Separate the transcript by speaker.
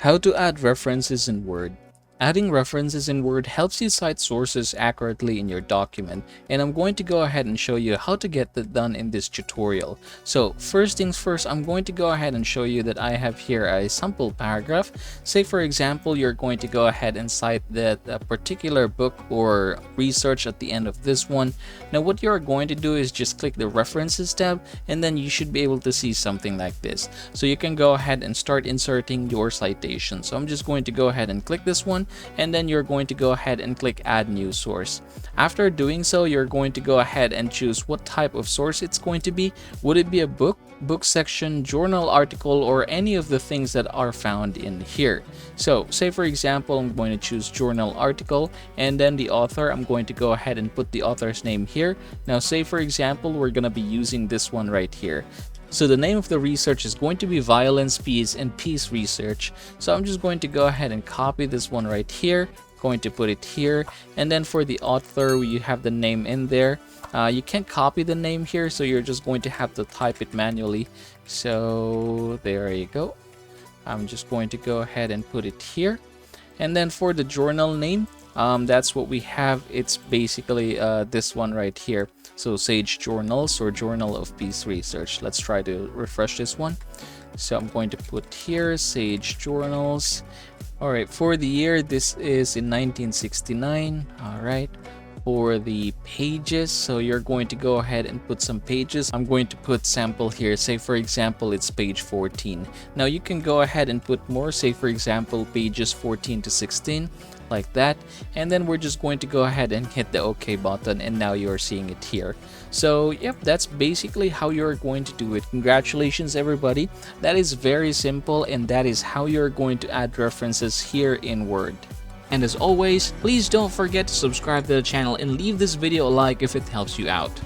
Speaker 1: How to add references in Word. Adding references in Word helps you cite sources accurately in your document, and I'm going to go ahead and show you how to get that done in this tutorial. So first things first, I'm going to go ahead and show you that I have here a sample paragraph. Say for example, you're going to go ahead and cite that particular book or research at the end of this one. Now what you're going to do is just click the references tab, and then you should be able to see something like this. So you can go ahead and start inserting your citation. So I'm just going to go ahead and click this one, and then you're going to go ahead and click add new source. After doing so, you're going to go ahead and choose what type of source it's going to be. Would it be a book section, journal article, or any of the things that are found in here? So say for example, I'm going to choose journal article, and then the author, I'm going to go ahead and put the author's name here. Now say for example, we're going to be using this one right here. So the name of the research is going to be Violence, Peace, and Peace Research. So I'm just going to go ahead and copy this one right here, going to put it here, and then for the author, you have the name in there. You can't copy the name here, so you're just going to have to type it manually. So there you go. I'm just going to go ahead and put it here. And then for the journal name, that's what we have. It's basically this one right here. So Sage Journals or Journal of Peace Research. Let's try to refresh this one. So I'm going to put here Sage Journals. All right, for the year, this is in 1969. All right. For the pages, so you're going to go ahead and put some pages. I'm going to put sample here. Say for example, it's page 14. Now you can go ahead and put more. Say for example, pages 14 to 16, like that. And then we're just going to go ahead and hit the OK button, and now you're seeing it here. So yep, that's basically how you're going to do it. Congratulations everybody. That is very simple, and that is how you're going to add references here in Word. And as always, please don't forget to subscribe to the channel and leave this video a like if it helps you out.